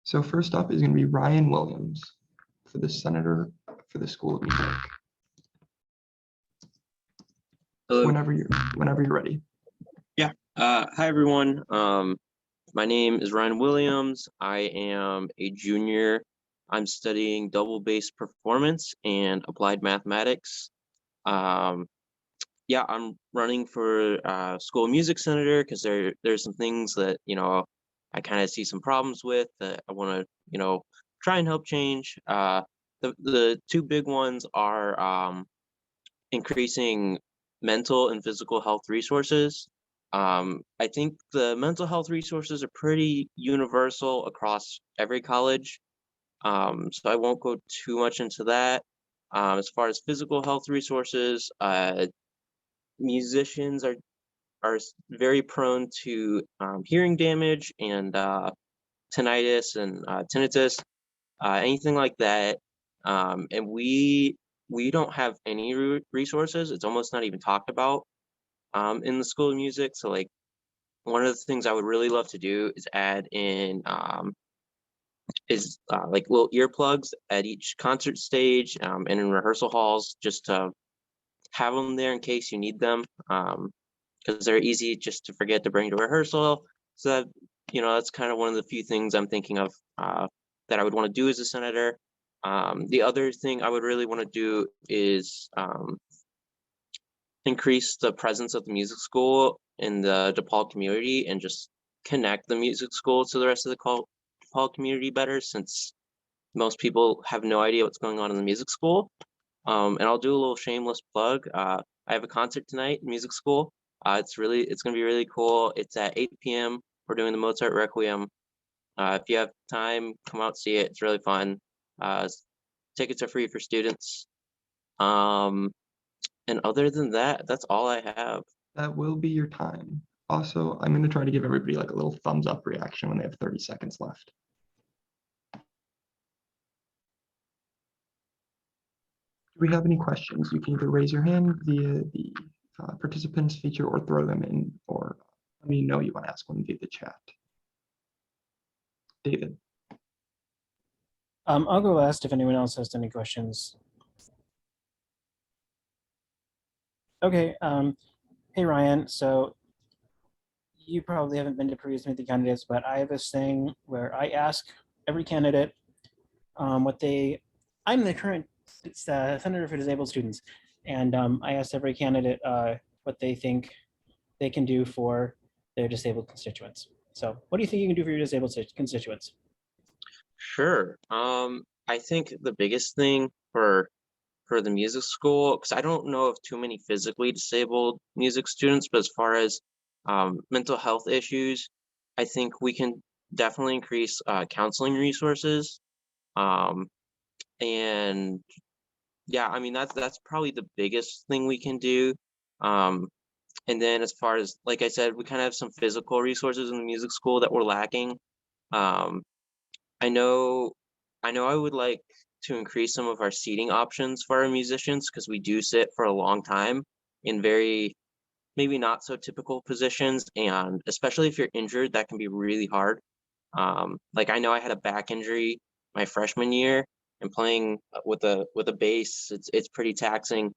So first up is going to be Ryan Williams for the senator for the School of Music. Hello. Whenever you're ready. Yeah. Hi, everyone. My name is Ryan Williams. I am a junior. I'm studying double bass performance and applied mathematics. Yeah, I'm running for school of music senator because there's some things that I kind of see some problems with that I want to try and help change. The two big ones are increasing mental and physical health resources. I think the mental health resources are pretty universal across every college, so I won't go too much into that. As far as physical health resources, musicians are very prone to hearing damage and tinnitus and tinnitus, anything like that. And we don't have any resources. It's almost not even talked about in the School of Music. So like one of the things I would really love to do is add in like little earplugs at each concert stage and in rehearsal halls, just to have them there in case you need them, because they're easy just to forget to bring to rehearsal. So that that's kind of one of the few things I'm thinking of that I would want to do as a senator. The other thing I would really want to do is increase the presence of the music school in the DePaul community and just connect the music school to the rest of the DePaul community better, since most people have no idea what's going on in the music school. And I'll do a little shameless plug. I have a concert tonight in music school. It's going to be really cool. It's at 8 p.m. We're doing the Mozart Requiem. If you have time, come out, see it. It's really fun. Tickets are free for students. And other than that, that's all I have. That will be your time. Also, I'm going to try to give everybody like a little thumbs up reaction when they have 30 seconds left. Do we have any questions? You can either raise your hand via the participants feature or throw them in, or let me know you want to ask one via the chat. David. I'll go last if anyone else has any questions. Okay. Hey, Ryan. So you probably haven't been to previous Meet the Candidates, but I have this thing where I ask every candidate what they, I'm the current Senator for Disabled Students, and I asked every candidate what they think they can do for their disabled constituents. So what do you think you can do for your disabled constituents? Sure. I think the biggest thing for the music school, because I don't know of too many physically disabled music students, but as far as mental health issues, I think we can definitely increase counseling resources. And yeah, I mean, that's probably the biggest thing we can do. And then as far as, like I said, we kind of have some physical resources in the music school that we're lacking. Um, I know I would like to increase some of our seating options for our musicians, because we do sit for a long time in very maybe not so typical positions, and especially if you're injured, that can be really hard. Like I know I had a back injury my freshman year, and playing with a bass, it's pretty taxing.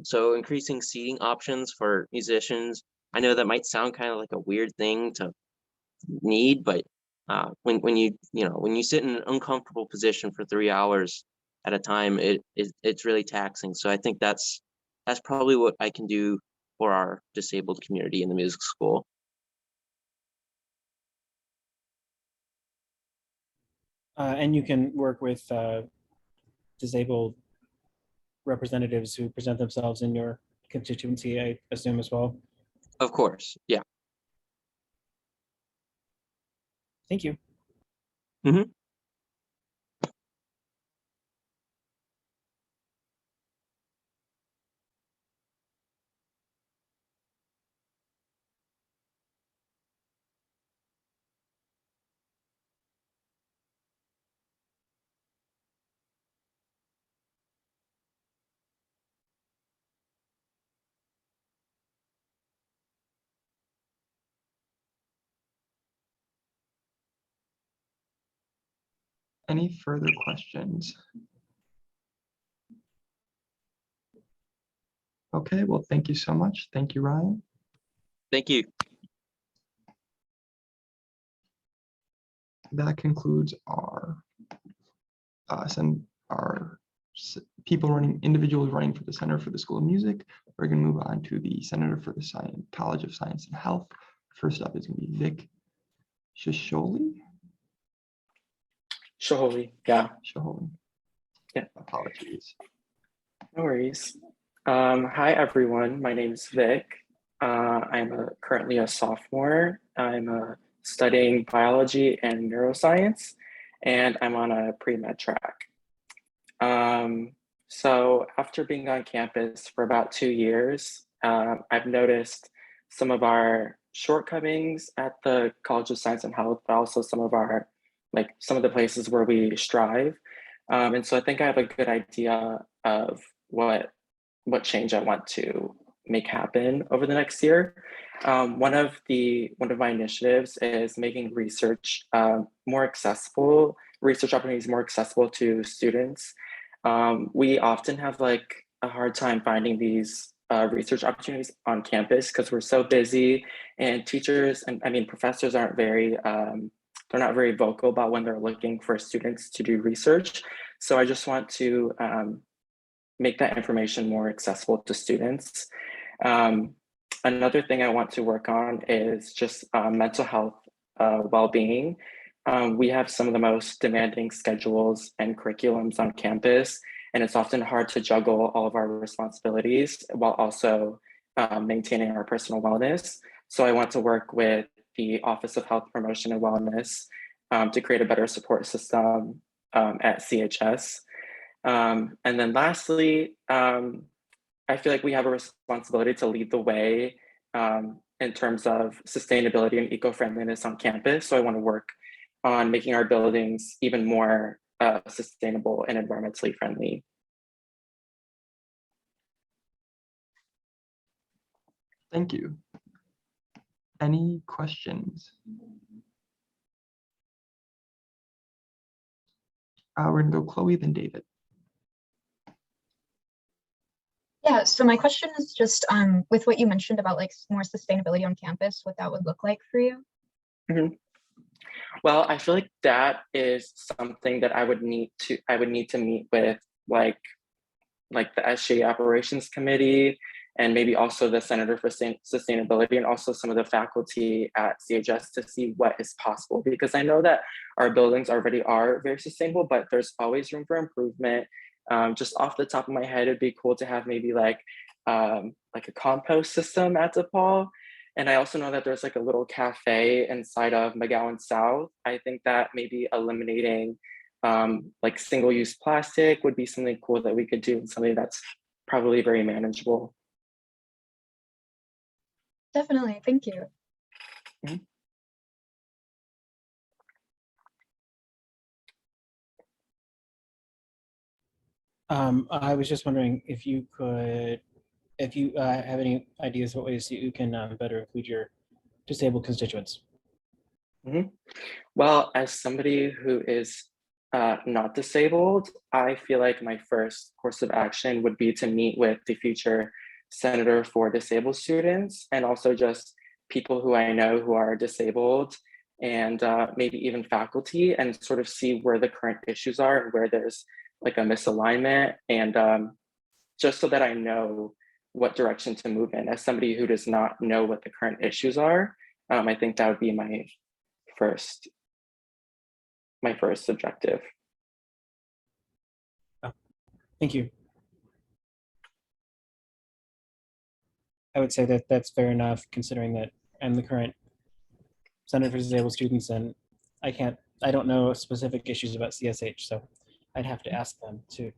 So increasing seating options for musicians, I know that might sound kind of like a weird thing to need, but when you sit in an uncomfortable position for 3 hours at a time, it's really taxing. So I think that's probably what I can do for our disabled community in the music school. And you can work with disabled representatives who present themselves in your constituency, I assume, as well. Of course, yeah. Thank you. Mm-hmm. Any further questions? Okay, well, thank you so much. Thank you, Ryan. Thank you. That concludes our individuals running for the Center for the School of Music. We're going to move on to the Senator for the College of Science and Health. First up is going to be Vic Shisholi. Yeah. Shaholi. Yeah. Apologies. No worries. Hi, everyone. My name is Vic. I'm currently a sophomore. I'm studying biology and neuroscience, and I'm on a pre-med track. So after being on campus for about 2 years, I've noticed some of our shortcomings at the College of Science and Health, but also some of the places where we strive. And so I think I have a good idea of what change I want to make happen over the next year. One of my initiatives is making research more accessible, research opportunities more accessible to students. We often have a hard time finding these research opportunities on campus because we're so busy, and teachers and professors aren't very they're not very vocal about when they're looking for students to do research. So I just want to make that information more accessible to students. Another thing I want to work on is just mental health well-being. We have some of the most demanding schedules and curriculums on campus, and it's often hard to juggle all of our responsibilities while also maintaining our personal wellness. So I want to work with the Office of Health Promotion and Wellness to create a better support system at CHS. And then lastly, I feel like we have a responsibility to lead the way in terms of sustainability and eco-friendliness on campus. So I want to work on making our buildings even more sustainable and environmentally friendly. Thank you. Any questions? We're going to go Chloe, then David. Yeah, so my question is just with what you mentioned about more sustainability on campus, what that would look like for you. Mm-hmm. Well, I feel like that is something that I would need to meet with like the SGA operations committee, and maybe also the Senator for Sustainability, and also some of the faculty at CHS to see what is possible, because I know that our buildings already are very sustainable, but there's always room for improvement. Just off the top of my head, it'd be cool to have maybe like a compost system at DePaul. And I also know that there's a little cafe inside of McGowan South. I think that maybe eliminating single-use plastic would be something cool that we could do, and something that's probably very manageable. Definitely, thank you. Mm-hmm. I was just wondering if you have any ideas what ways you can better include your disabled constituents. Mm-hmm. Well, as somebody who is not disabled, I feel like my first course of action would be to meet with the future Senator for Disabled Students, and also just people who I know who are disabled, and maybe even faculty, and sort of see where the current issues are and where there's a misalignment, and just so that I know what direction to move in. As somebody who does not know what the current issues are, I think that would be my first objective. Oh, thank you. I would say that that's fair enough, considering that I'm the current Center for Disabled Students, and I don't know specific issues about CSH, so I'd have to ask them too.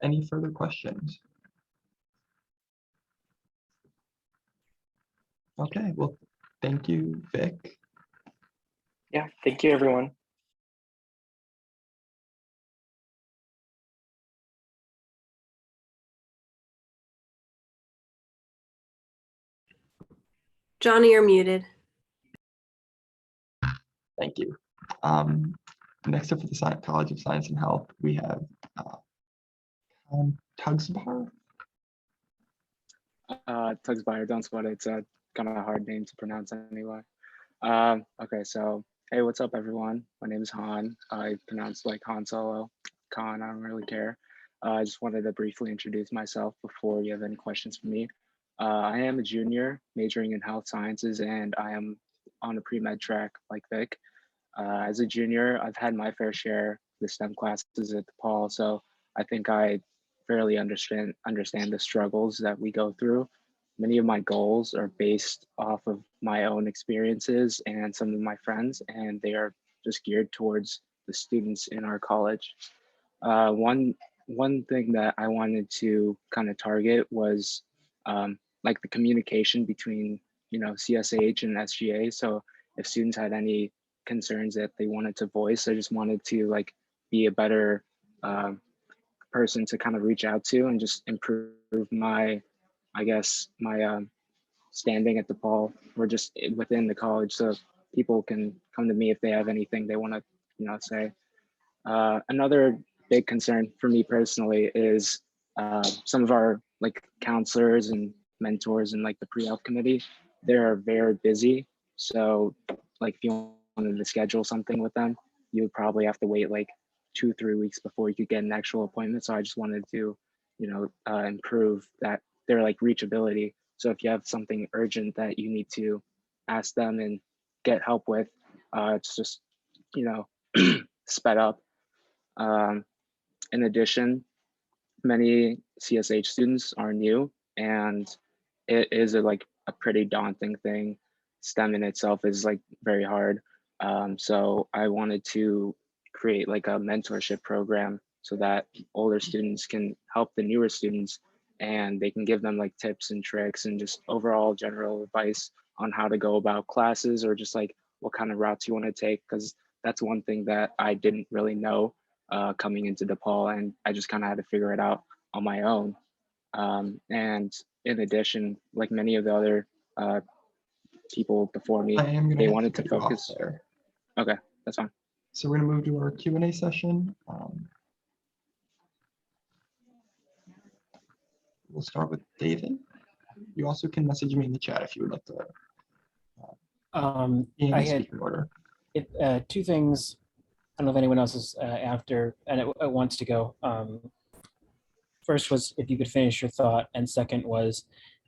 Any further questions? Okay, well, thank you, Vic. Yeah, thank you, everyone. Johnny, you're muted. Thank you. Next up for the College of Science and Health, we have Tugsbar. Tugsbar, don't sweat it. It's a kind of a hard name to pronounce anyway. Okay, so hey, what's up, everyone? My name is Han. I pronounce like Han Solo, Khan. I don't really care. I just wanted to briefly introduce myself before you have any questions for me. I am a junior majoring in health sciences, and I am on a pre-med track like Vic. As a junior, I've had my fair share of the STEM classes at DePaul, so I think I fairly understand the struggles that we go through. Many of my goals are based off of my own experiences and some of my friends, and they are just geared towards the students in our college. One thing that I wanted to kind of target was like the communication between CSH and SGA. So if students had any concerns that they wanted to voice, I just wanted to like be a better person to kind of reach out to and just improve my, I guess, my standing at DePaul or just within the college, so people can come to me if they have anything they want to say. Another big concern for me personally is some of our like counselors and mentors and like the pre-health committee, they're very busy. So like if you wanted to schedule something with them, you would probably have to wait like 2-3 weeks before you could get an actual appointment. So I just wanted to, improve that their like reachability. So if you have something urgent that you need to ask them and get help with, it's just, sped up. In addition, many CSH students are new, and it is like a pretty daunting thing. STEM in itself is like very hard. So I wanted to create like a mentorship program so that older students can help the newer students, and they can give them like tips and tricks and just overall general advice on how to go about classes or just like what kind of routes you want to take, because that's one thing that I didn't really know coming into DePaul, and I just kind of had to figure it out on my own. And in addition, like many of the other people before me, I am going they to wanted to cut you off focus. there. Okay, that's fine. So we're going to move to our Q&A session. We'll start with David. You also can message me in the chat if you would like to be in I the had speaking order. two things. I don't know if anyone else is after and it wants to go. First was if you could finish your thought, and second was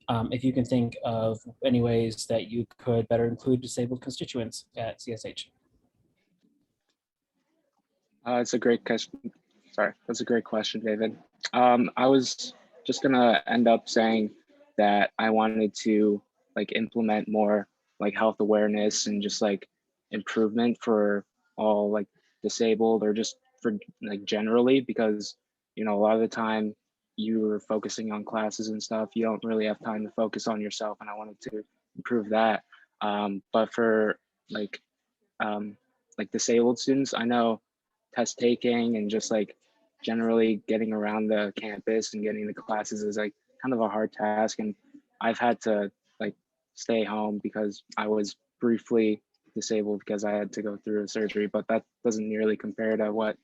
if you can think of any ways that you could better include disabled constituents at CSH. It's a great question. Sorry, that's a great question, David. I was just gonna end up saying that I wanted to like implement more like health awareness and just like improvement for all like disabled or just for like generally, because a lot of the time you're focusing on classes and stuff, you don't really have time to focus on yourself, and I wanted to improve that. But for like disabled students, I know test taking and just like generally getting around the campus and getting the classes is like kind of a hard task, and I've had to like stay home because I was briefly disabled because I had to go through a surgery, but that doesn't nearly compare to what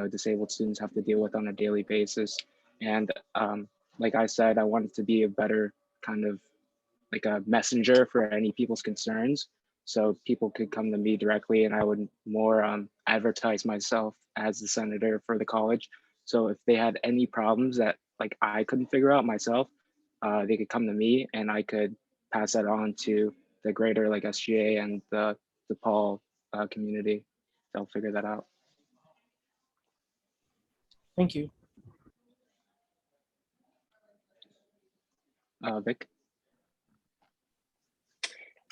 disabled students have to deal with on a daily basis. And like I said, I wanted to be a better kind of like a messenger for any people's concerns, so people could come to me directly, and I would more advertise myself as the senator for the college. So if they had any problems that like I couldn't figure out myself, they could come to me, and I could pass that on to the greater like SGA and the DePaul community. They'll figure that out. Thank you. Vic?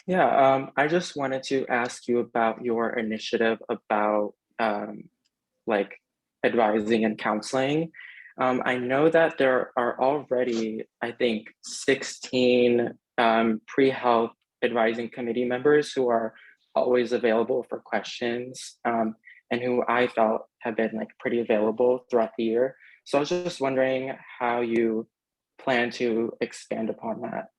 Yeah, I just wanted to ask you about your initiative about like advising and counseling. I know that there are already, I think, 16 pre-health advising committee members who are always available for questions and who I felt have been like pretty available throughout the year. So I was just wondering how you plan to expand upon that.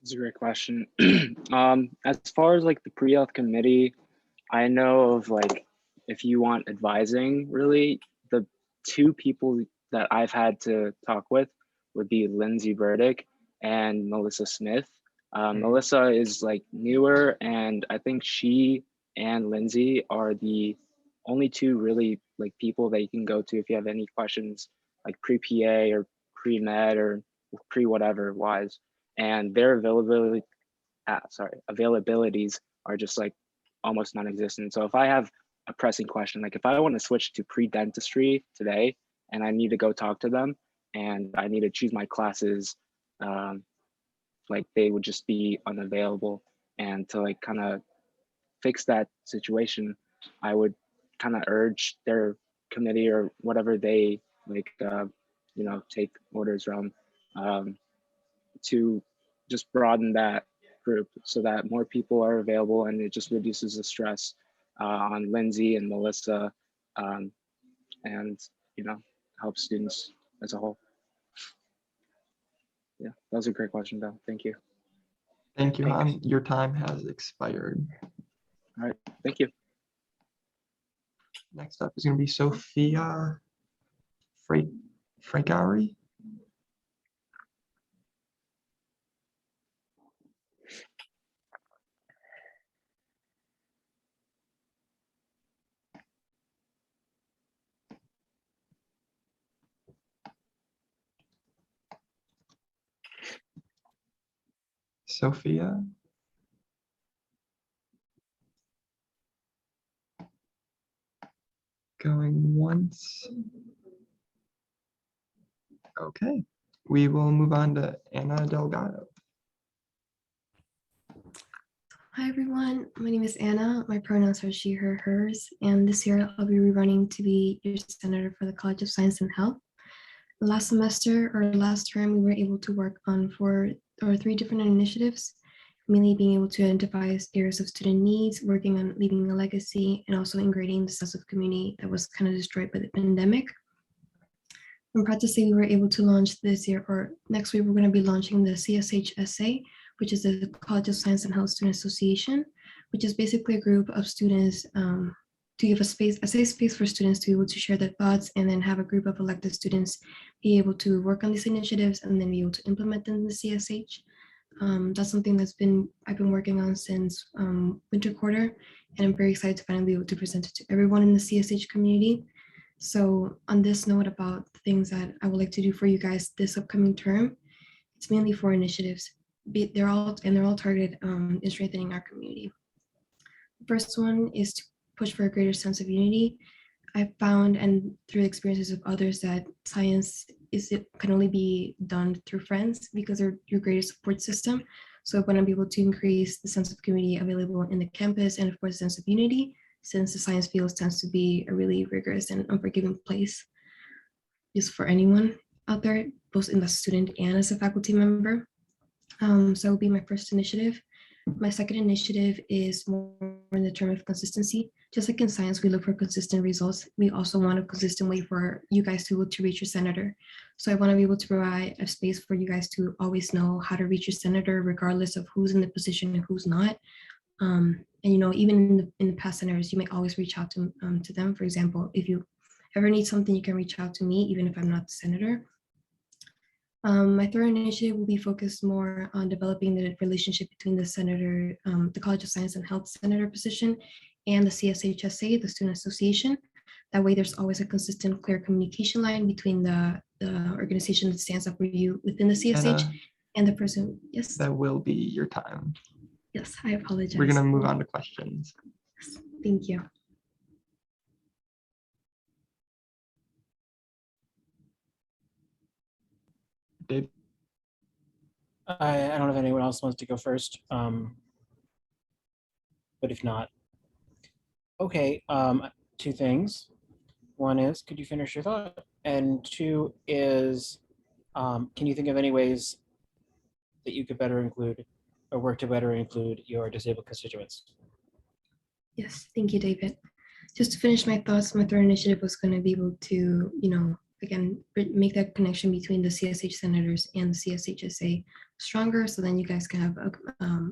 That's a great question. As far as like the pre-health committee, I know of like, if you want advising, really, the two people that I've had to talk with would be Lindsay Burdick and Melissa Smith. Melissa is like newer, and I think she and Lindsay are the only two really like people that you can go to if you have any questions, like pre-PA or pre-med or pre-whatever wise. And their availabilities are just like almost non-existent. So if I have a pressing question, like if I want to switch to pre-dentistry today and I need to go talk to them and I need to choose my classes, like they would just be unavailable. And to like kind of fix that situation, I would kind of urge their committee or whatever they like, take orders from, to just broaden that group so that more people are available, and it just reduces the stress on Lindsay and Melissa, um, and helps students as a whole. Yeah, that was a great question, though. Thank you. Thank you, Thanks. Han. Your time has expired. All right, thank you. Next up is going to be Sophia Francari. Sophia. Going once. Okay, we will move on to Anna Delgado. Hi everyone, my name is Anna. My pronouns are she, her, hers, and this year I'll be running to be your senator for the College of Science and Health. Last semester or last term, we were able to work on 4 or 3 different initiatives, mainly being able to identify areas of student needs, working on leaving a legacy, and also integrating the sense of community that was kind of destroyed by the pandemic. I'm proud to say we were able to launch this year, or next week, we're going to be launching the CSHSA, which is the College of Science and Health Student Association, which is basically a group of students to give a safe space for students to be able to share their thoughts, and then have a group of elected students be able to work on these initiatives and then be able to implement them in the CSH. That's something I've been working on since winter quarter, and I'm very excited to finally be able to present it to everyone in the CSH community. So on this note about the things that I would like to do for you guys this upcoming term, it's mainly 4 initiatives. They're all targeted in strengthening our community. The first one is to push for a greater sense of unity. I found, and through the experiences of others, that science can only be done through friends because they're your greatest support system. So I want to be able to increase the sense of community available in the campus, and of course, sense of unity, since the science field tends to be a really rigorous and unforgiving place just for anyone out there, both in the student and as a faculty member. So that will be my first initiative. My second initiative is more in the term of consistency. Just like in science, we look for consistent results. We also want a consistent way for you guys to be able to reach your senator. So I want to be able to provide a space for you guys to always know how to reach your senator, regardless of who's in the position and who's not. And even in the past scenarios, you may always reach out to them. For example, if you ever need something, you can reach out to me, even if I'm not the senator. My third initiative will be focused more on developing the relationship between the senator, the College of Science and Health senator position, and the CSHSA, the Student Association. That way, there's always a consistent, clear communication line between the organization that stands up for you within the CSH Anna, and the person. Yes. that will be your time. Yes, I apologize. We're going to move on to questions. Thank you. Dave? I don't know if anyone else wants to go first, but if not, okay. 2 things. One is, could you finish your thought? And 2 is, can you think of any ways that you could better include or work to better include your disabled constituents? Yes, thank you, David. Just to finish my thoughts, my third initiative was going to be able to, again, make that connection between the CSH senators and the CSHSA stronger, so then you guys can have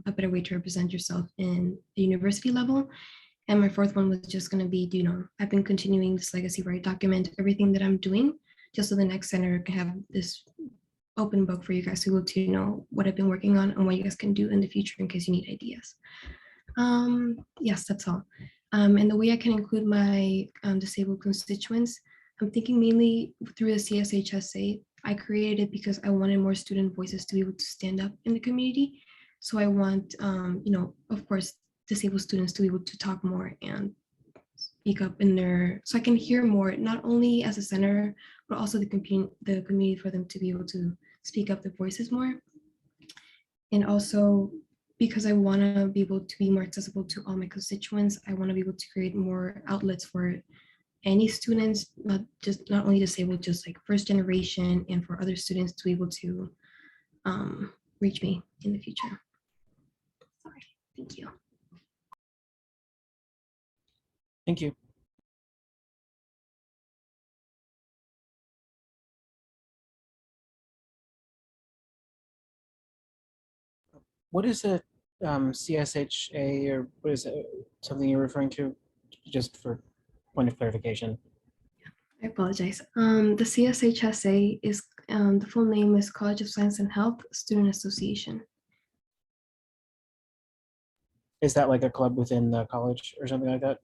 a better way to represent yourself in the university level. And my fourth one was just going to be, I've been continuing this legacy where I document everything that I'm doing, just so the next senator can have this open book for you guys to be able to know what I've been working on and what you guys can do in the future in case you need ideas. Yes, that's all. And the way I can include my disabled constituents, I'm thinking mainly through the CSHSA. I created it because I wanted more student voices to be able to stand up in the community. So I want, of course, disabled students to be able to talk more and speak up in their, so I can hear more, not only as a senator, but also the community for them to be able to speak up their voices more. And also, because I want to be able to be more accessible to all my constituents, I want to be able to create more outlets for any students, not only disabled, just like first generation, and for other students to be able to reach me in the future. Sorry, thank you. Thank you. What is a CSHA, or what is it, something you're referring to, just for point of clarification? I apologize. The CSHSA is, the full name is College of Science and Health Student Association. Is that like a club within the college or something like that?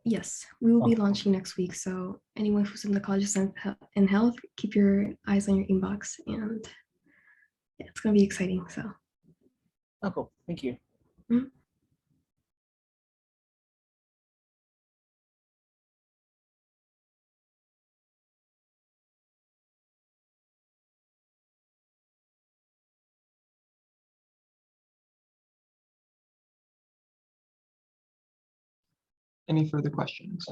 Yes, we will be Okay. launching next week. So anyone who's in the College of Science and Health, keep your eyes on your inbox, and yeah, it's gonna be exciting. So. Oh, cool. Thank you. Mhm. Any further questions?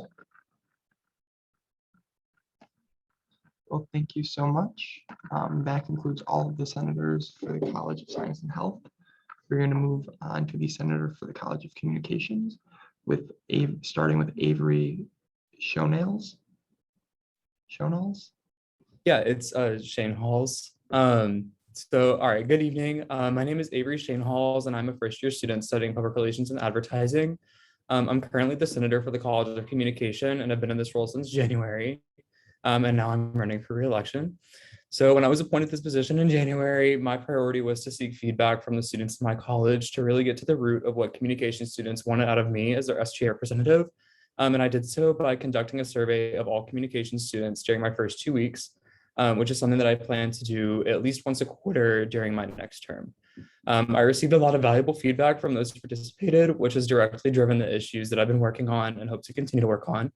Well, thank you so much. That concludes all of the senators for the College of Science and Health. We're going to move on to the senator for the College of Communications, with starting with Avery Shonals. Yeah, it's Shane Halls. So, all right, good evening. My name is Avery Shane Halls, and I'm a first-year student studying public relations and advertising. I'm currently the senator for the College of Communication, and I've been in this role since January. And now I'm running for re-election. So when I was appointed this position in January, my priority was to seek feedback from the students in my college to really get to the root of what communication students wanted out of me as their SGA representative. And I did so by conducting a survey of all communication students during my first 2 weeks, which is something that I plan to do at least once a quarter during my next term. I received a lot of valuable feedback from those who participated, which has directly driven the issues that I've been working on and hope to continue to work on.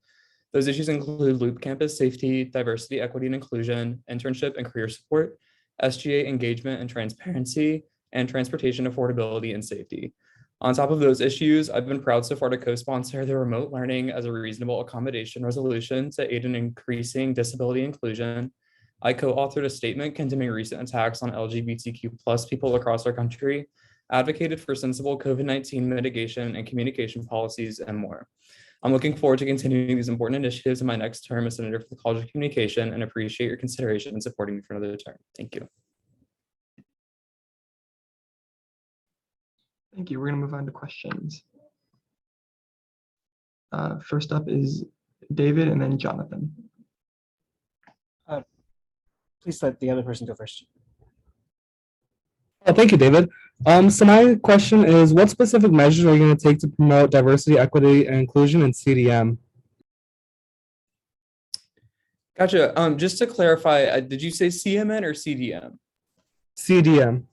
Those issues include loop campus safety, diversity, equity, and inclusion, internship and career support, SGA engagement and transparency, and transportation affordability and safety. On top of those issues, I've been proud so far to co-sponsor the remote learning as a reasonable accommodation resolution to aid in increasing disability inclusion. I co-authored a statement condemning recent attacks on LGBTQ+ people across our country, advocated for sensible COVID-19 mitigation and communication policies, and more. I'm looking forward to continuing these important initiatives in my next term as Senator for the College of Communication, and appreciate your consideration in supporting me for another term. Thank you. Thank you. We're going to move on to questions. First up is David and then Jonathan. Please let the other person go first. Oh, thank you, David. So my question is, what specific measures are you going to take to promote diversity, equity, and inclusion in CDM? Gotcha. Just to clarify, did you say CMN or CDM? CDM.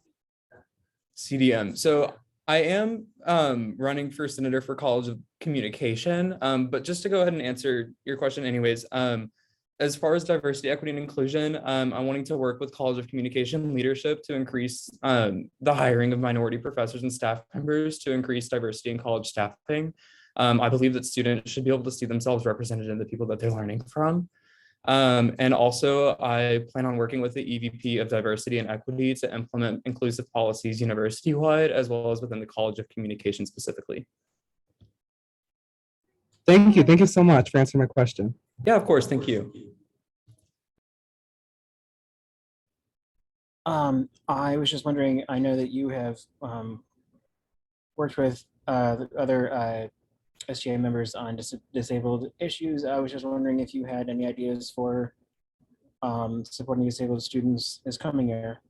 CDM. So I am running for Senator for College of Communication, but just to go ahead and answer your question anyways, as far as diversity, equity, and inclusion, I'm wanting to work with College of Communication leadership to increase the hiring of minority professors and staff members to increase diversity in college staffing. I believe that students should be able to see themselves represented in the people that they're learning from. And also, I plan on working with the EVP of Diversity and Equity to implement inclusive policies university-wide, as well as within the College of Communication specifically. Thank you. Thank you so much for answering my question. Yeah, of course. Thank you. I was just wondering, I know that you have worked with the other SGA members on disabled issues. I was just wondering if you had any ideas for supporting disabled students this coming year.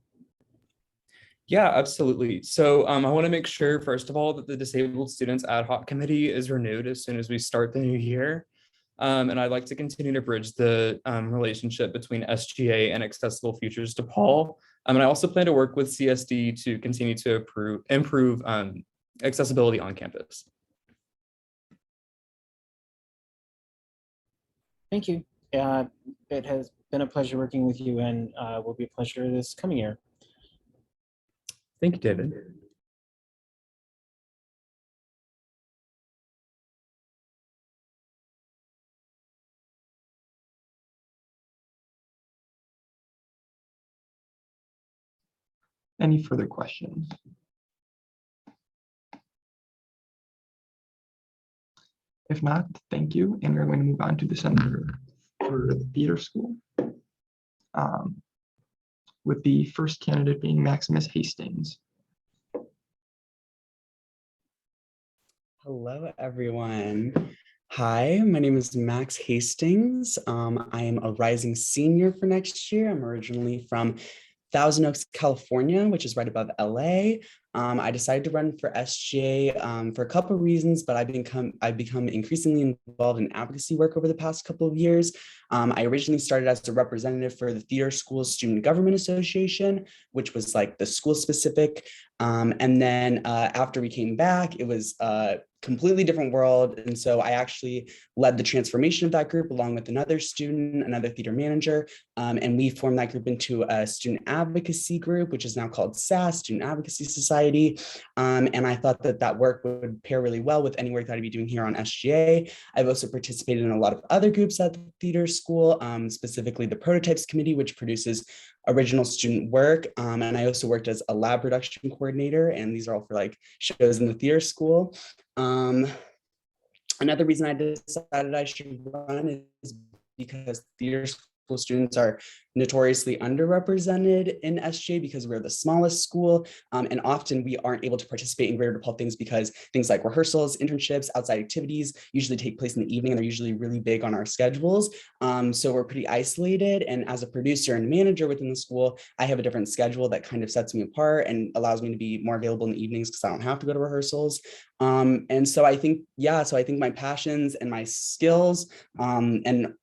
Yeah, absolutely. So I want to make sure, first of all, that the Disabled Students Ad Hoc Committee is renewed as soon as we start the new year. And I'd like to continue to bridge the relationship between SGA and Accessible Futures DePaul. And I also plan to work with CSD to continue to improve accessibility on campus. Thank you. It has been a pleasure working with you and will be a pleasure this coming year. Thank you, David. Any further questions? If not, thank you. And we're going to move on to the senator for the theater school. With the first candidate being Maximus Hastings. Hello, everyone. Hi, my name is Max Hastings. I am a rising senior for next year. I'm originally from Thousand Oaks, California, which is right above LA. I decided to run for SGA for a couple of reasons, but I've become increasingly involved in advocacy work over the past couple of years. I originally started as a representative for the Theater School Student Government Association, which was like the school specific. And then after we came back, it was completely different world. And so I actually led the transformation of that group along with another student, another theater manager. And we formed that group into a student advocacy group, which is now called SAS, Student Advocacy Society. And I thought that that work would pair really well with any work that I'd be doing here on SGA. I've also participated in a lot of other groups at the theater school, specifically the Prototypes Committee, which produces original student work. And I also worked as a lab production coordinator, and these are all for like shows in the theater school. Another reason I decided I should run is because theater school students are notoriously underrepresented in SGA because we're the smallest school. And often we aren't able to participate in Greater DePaul things because things like rehearsals, internships, outside activities usually take place in the evening and they're usually really big on our schedules. So we're pretty isolated. And as a producer and manager within the school, I have a different schedule that kind of sets me apart and allows me to be more available in the evenings because I don't have to go to rehearsals. And so I think, my passions and my skills and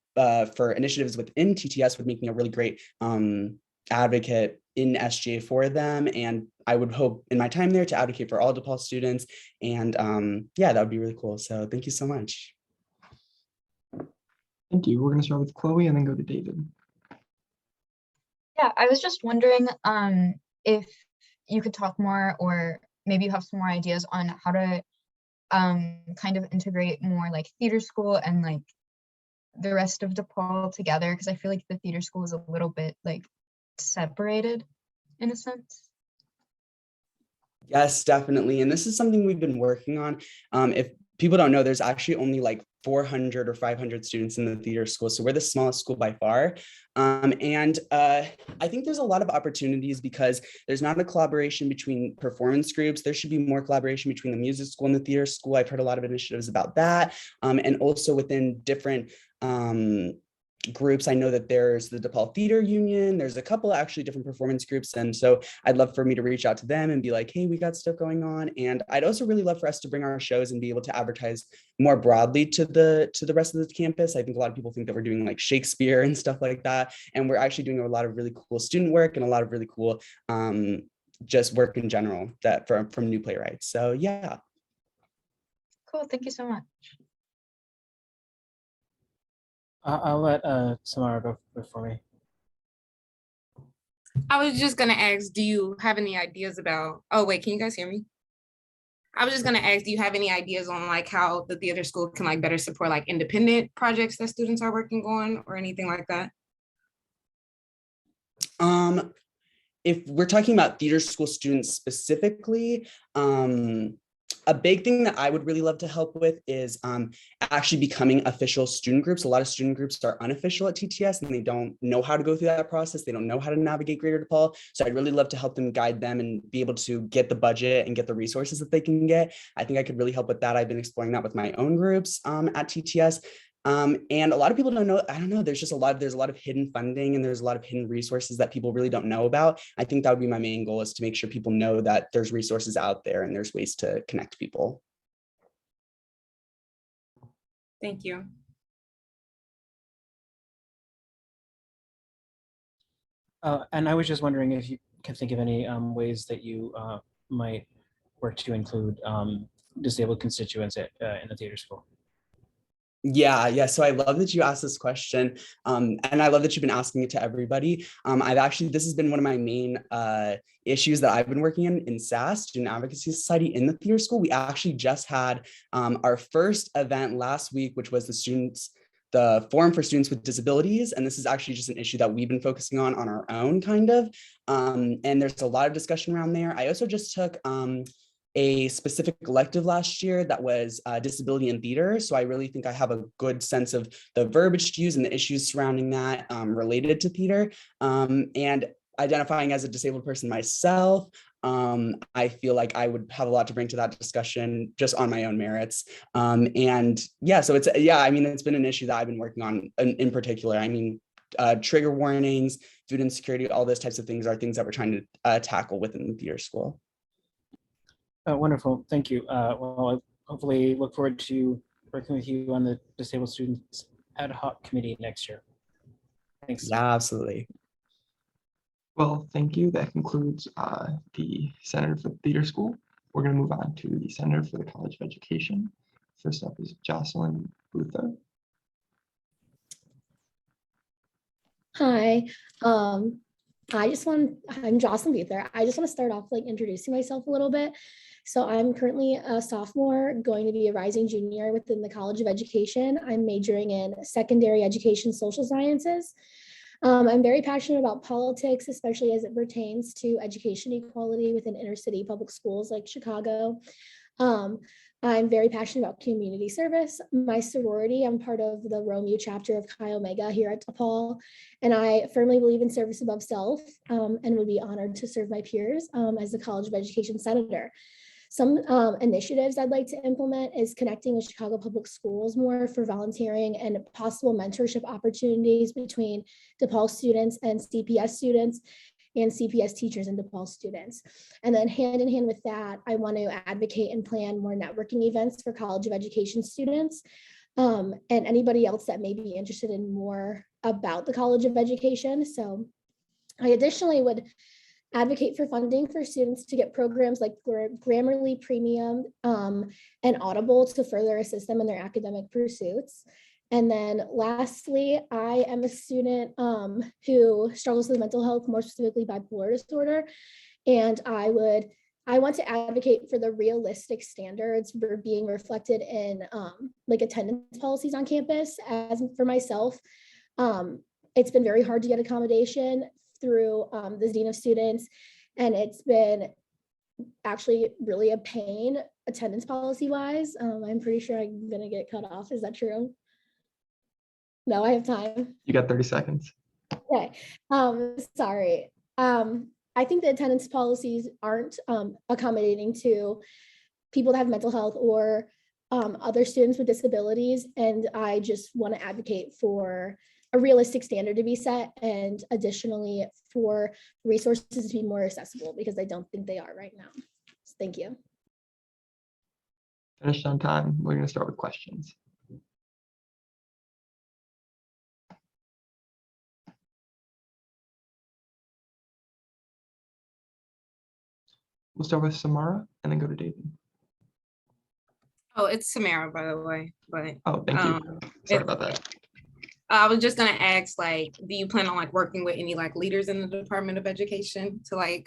for initiatives within TTS would make me a really great advocate in SGA for them. And I would hope in my time there to advocate for all DePaul students. And yeah, that would be really cool. So thank you so much. Thank you. We're going to start with Chloe and then go to David. Yeah, I was just wondering if you could talk more, or maybe you have some more ideas on how to kind of integrate more like theater school and like the rest of DePaul together, because I feel like the theater school is a little bit like separated in a sense. Yes, definitely. And this is something we've been working on. If people don't know, there's actually only like 400 or 500 students in the theater school. So we're the smallest school by far. And I think there's a lot of opportunities because there's not a collaboration between performance groups. There should be more collaboration between the music school and the theater school. I've heard a lot of initiatives about that. And also within different groups. I know that there's the DePaul Theater Union. There's a couple actually different performance groups. And so I'd love for me to reach out to them and be like, hey, we got stuff going on. And I'd also really love for us to bring our shows and be able to advertise more broadly to the rest of the campus. I think a lot of people think that we're doing like Shakespeare and stuff like that. And we're actually doing a lot of really cool student work and a lot of really cool just work in general that from new playwrights. So yeah. Cool, thank you so much. I'll let Samara go before me. I was just gonna ask, do you have any ideas about, oh wait, can you guys hear me? I was just gonna ask, do you have any ideas on like how the theater school can like better support like independent projects that students are working on or anything like that? If we're talking about theater school students specifically, a big thing that I would really love to help with is actually becoming official student groups. A lot of student groups are unofficial at TTS and they don't know how to go through that process. They don't know how to navigate Greater DePaul. So I'd really love to help them, guide them, and be able to get the budget and get the resources that they can get. I think I could really help with that. I've been exploring that with my own groups at TTS. And a lot of people don't know, I don't know, there's a lot of hidden funding and there's a lot of hidden resources that people really don't know about. I think that would be my main goal, is to make sure people know that there's resources out there and there's ways to connect people. Thank you. And I was just wondering if you can think of any ways that you might work to include disabled constituents in the theater school. Yeah. So I love that you asked this question. And I love that you've been asking it to everybody. This has been one of my main issues that I've been working in SAS, Student Advocacy Society, in the theater school. We actually just had our first event last week, which was the Forum for Students with Disabilities. And this is actually just an issue that we've been focusing on our own, kind of. And there's a lot of discussion around there. I also just took a specific elective last year that was disability in theater. So I really think I have a good sense of the verbiage to use and the issues surrounding that related to theater. And identifying as a disabled person myself, I feel like I would have a lot to bring to that discussion just on my own merits. And yeah, so it's been an issue that I've been working on in particular. Trigger warnings, food insecurity, all those types of things are things that we're trying to tackle within the theater school. Wonderful, thank you. Well, I hopefully look forward to working with you on the Disabled Students Ad Hoc Committee next year. Thanks. Yeah, absolutely. Well, thank you. That concludes the Center for the Theater School. We're going to move on to the Center for the College of Education. First up is Jocelyn Luther. Hi, I'm Jocelyn Luther. I just want to start off introducing myself a little bit. So I'm currently a sophomore, going to be a rising junior within the College of Education. I'm majoring in secondary education, social sciences. I'm very passionate about politics, especially as it pertains to education equality within inner city public schools like Chicago. I'm very passionate about community service. My sorority, I'm part of the Romeo chapter of Chi Omega here at DePaul, and I firmly believe in service above self, and would be honored to serve my peers as the College of Education Senator. Some initiatives I'd like to implement is connecting with Chicago Public Schools more for volunteering and possible mentorship opportunities between DePaul students and CPS students, and CPS teachers and DePaul students. And then hand in hand with that, I want to advocate and plan more networking events for College of Education students and anybody else that may be interested in more about the College of Education. So I additionally would advocate for funding for students to get programs like Grammarly Premium and Audible to further assist them in their academic pursuits. And then lastly, I am a student who struggles with mental health, more specifically bipolar disorder. And I want to advocate for the realistic standards for being reflected in attendance policies on campus. As for myself, it's been very hard to get accommodation through the Dean of Students, and it's been actually really a pain attendance policy wise. I'm pretty sure I'm gonna get cut off. Is that true? No, I have time. You got 30 seconds. Okay. Sorry. I think the attendance policies aren't accommodating to people that have mental health or other students with disabilities. And I just want to advocate for a realistic standard to be set, and additionally for resources to be more accessible, because I don't think they are right now. So thank you. Finished on time. We're going to start with questions. We'll start with Samara and then go to David. Oh, it's Samara, by the way. But oh, thank you. Sorry about that. I was just gonna ask, do you plan on working with any leaders in the Department of Education to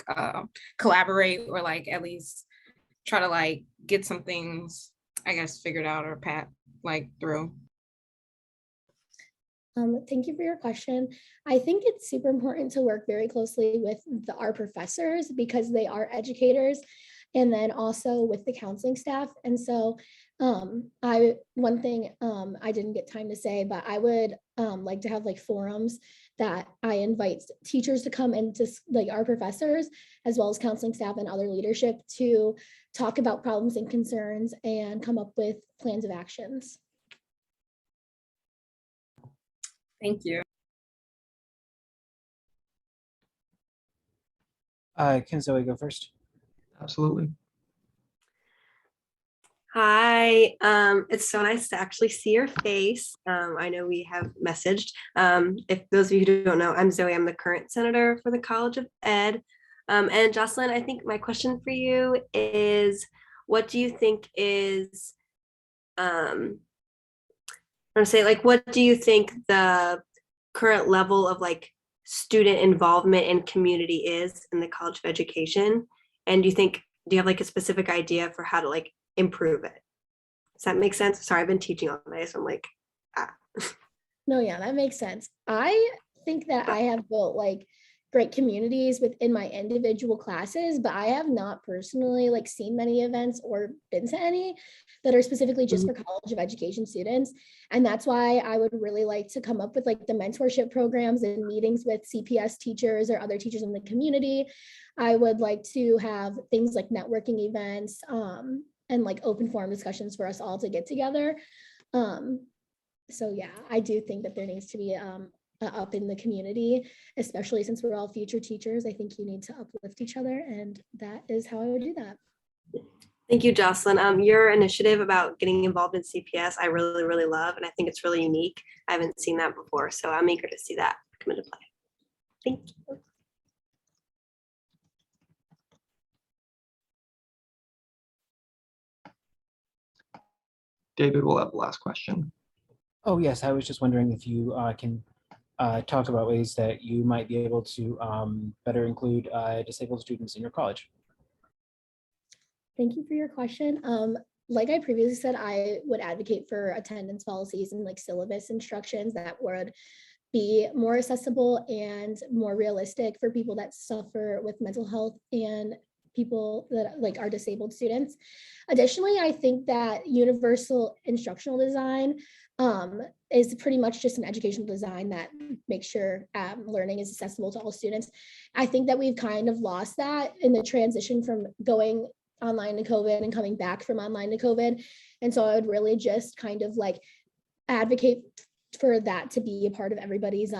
collaborate, or at least try to get some things, I guess, figured out or through? Thank you for your question. I think it's super important to work very closely with our professors, because they are educators and then also with the counseling staff. And so one thing I didn't get time to say, but I would like to have like forums that I invite teachers to come and to like our professors, as well as counseling staff and other leadership, to talk about problems and concerns and come up with plans of actions. Thank you. Can Zoe go first? Absolutely. Hi, it's so nice to actually see your face. I know we have messaged. If those of you who don't know, I'm Zoe. I'm the current senator for the College of Ed. And Jocelyn, I think my question for you is, what do you think is, I'm gonna say, like, what do you think the current level of like student involvement in community is in the College of Education? And do you have like a specific idea for how to like improve it? Does that make sense? Sorry, I've been teaching all day, so I'm like, No, yeah, that makes sense. I think that I have built like great communities within my individual classes, but I have not personally like seen many events or been to any that are specifically just for College of Education students. And that's why I would really like to come up with like the mentorship programs and meetings with CPS teachers or other teachers in the community. I would like to have things like networking events and like open forum discussions for us all to get together. So yeah, I do think that there needs to be up in the community, especially since we're all future teachers. I think you need to uplift each other, and that is how I would do that. thank you, Jocelyn. Your initiative about getting involved in CPS, I really, really love, and I think it's really unique. I haven't seen that before, so I'm eager to see that come into play. Thank you. David will have the last question. Oh, yes. I was just wondering if you can talk about ways that you might be able to better include disabled students in your college. Thank you for your question. Like I previously said, I would advocate for attendance policies and like syllabus instructions that would be more accessible and more realistic for people that suffer with mental health and people that like are disabled students. Additionally, I think that universal instructional design is pretty much just an educational design that makes sure learning is accessible to all students. I think that we've kind of lost that in the transition from going online to COVID and coming back from online to COVID. And so I would really just kind of like advocate for that to be a part of everybody's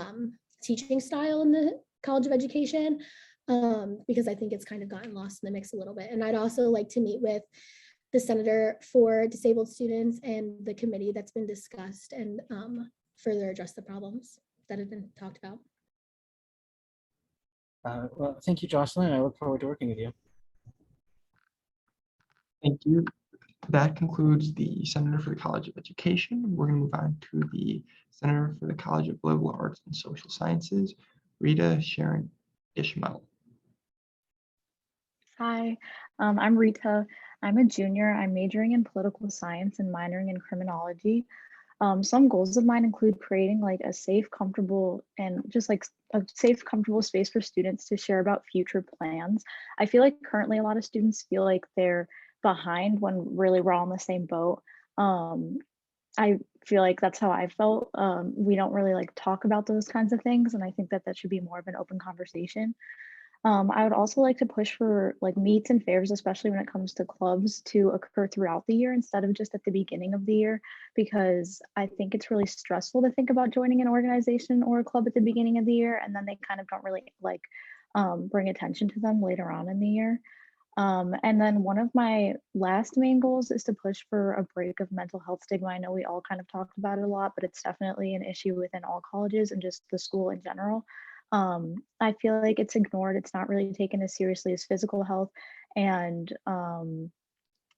teaching style in the College of Education, because I think it's kind of gotten lost in the mix a little bit. And I'd also like to meet with the Senator for Disabled Students and the committee that's been discussed and further address the problems that have been talked about. Well, thank you, Jocelyn. I look forward to working with you. Thank you. That concludes the Senator for the College of Education. We're going to move on to the Senator for the College of Liberal Arts and Social Sciences, Rita Sharon Ishmael. Hi, I'm Rita. I'm a junior. I'm majoring in political science and minoring in criminology. Some goals of mine include creating like a safe, comfortable, and just like a safe, comfortable space for students to share about future plans. I feel like currently a lot of students feel like they're behind when really we're all in the same boat. I feel like that's how I felt. We don't really like talk about those kinds of things, and I think that that should be more of an open conversation. I would also like to push for like meets and fairs, especially when it comes to clubs, to occur throughout the year instead of just at the beginning of the year, because I think it's really stressful to think about joining an organization or a club at the beginning of the year, and then they kind of don't really like bring attention to them later on in the year. And then one of my last main goals is to push for a break of mental health stigma. I know we all kind of talked about it a lot, but it's definitely an issue within all colleges and just the school in general. I feel like it's ignored. It's not really taken as seriously as physical health. And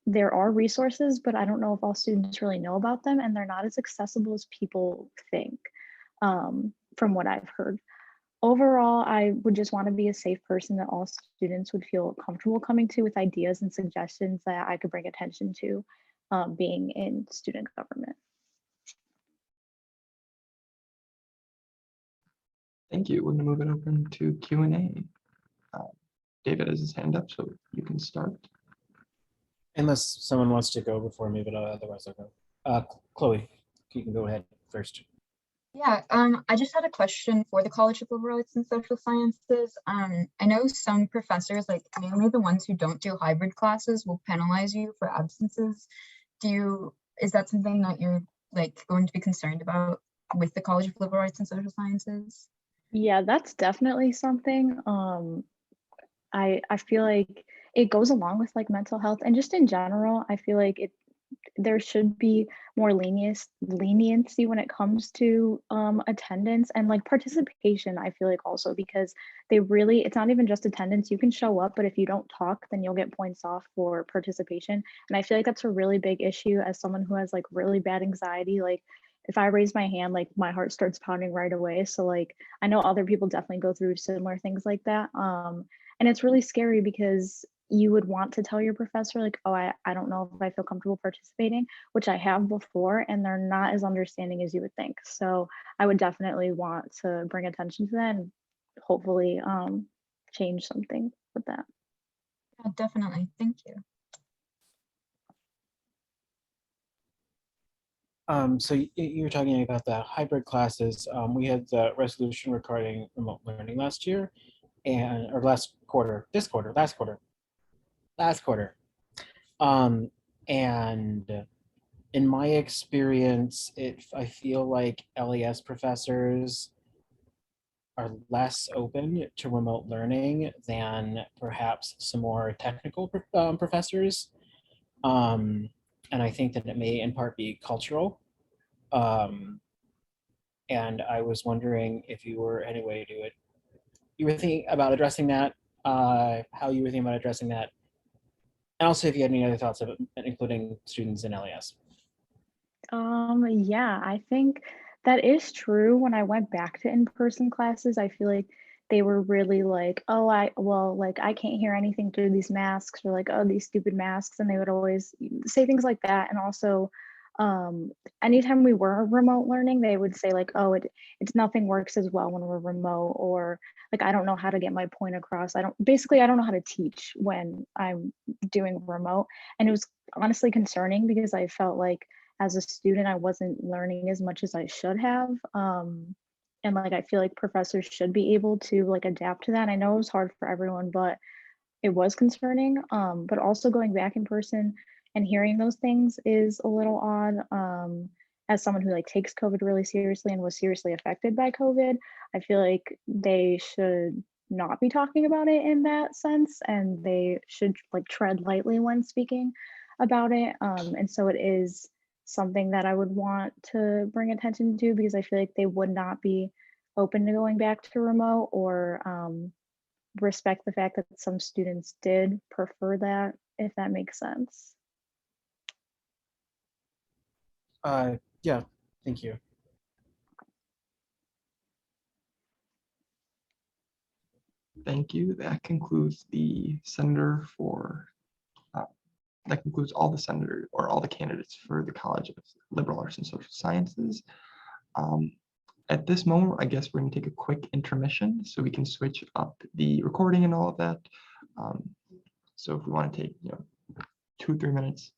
there are resources, but I don't know if all students really know about them, and they're not as accessible as people think, from what I've heard. Overall, I would just want to be a safe person that all students would feel comfortable coming to with ideas and suggestions that I could bring attention to, being in student government. Thank you. We're going to move it open to Q&A. David has his hand up, so you can start. Unless someone wants to go before me, but otherwise I'll go. Chloe, you can go ahead first. Yeah, I just had a question for the College of Liberal Arts and Social Sciences. I know some professors, like mainly the ones who don't do hybrid classes, will penalize you for absences. Is that something that you're like going to be concerned about with the College of Liberal Arts and Social Sciences? Yeah, that's definitely something. I feel like it goes along with like mental health and just in general, I feel like there should be more leniency when it comes to attendance and like participation. I feel like also because it's not even just attendance. You can show up, but if you don't talk, then you'll get points off for participation. And I feel like that's a really big issue as someone who has like really bad anxiety. Like if I raise my hand, like my heart starts pounding right away. So like I know other people definitely go through similar things like that. And it's really scary because you would want to tell your professor like, oh, I don't know if I feel comfortable participating, which I have before, and they're not as understanding as you would think. So I would definitely want to bring attention to that and hopefully change something with that. Yeah, definitely. Thank you. So you were talking about the hybrid classes. We had the resolution regarding remote learning last year, or last quarter, last quarter. And in my experience, I feel like LES professors are less open to remote learning than perhaps some more technical professors. And I think that it may in part be cultural. And I was wondering if you were you were thinking about addressing that, how you were thinking about addressing that, and also if you had any other thoughts of it, including students in LES. Yeah, I think that is true. When I went back to in-person classes, I feel like they were really like, oh, like I can't hear anything through these masks, or like, oh, these stupid masks. And they would always say things like that. And also, anytime we were remote learning, they would say like, oh, it's nothing works as well when we're remote, or like, I don't know how to get my point across. I don't know how to teach when I'm doing remote. And it was honestly concerning because I felt like as a student, I wasn't learning as much as I should have. And like, I feel like professors should be able to like adapt to that. I know it was hard for everyone, but it was concerning. But also going back in person and hearing those things is a little odd. As someone who like takes COVID really seriously and was seriously affected by COVID, I feel like they should not be talking about it in that sense, and they should like tread lightly when speaking about it. And so it is something that I would want to bring attention to because I feel like they would not be open to going back to remote, or respect the fact that some students did prefer that, if that makes sense. Yeah, thank you. Thank you. That concludes the senator for, that concludes all the senators or all the candidates for the College of Liberal Arts and Social Sciences. At this moment, I guess we're going to take a quick intermission so we can switch up the recording and all of that. So if we want to take 2-3 minutes,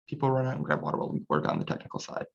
people run out and grab water while we work on the technical side.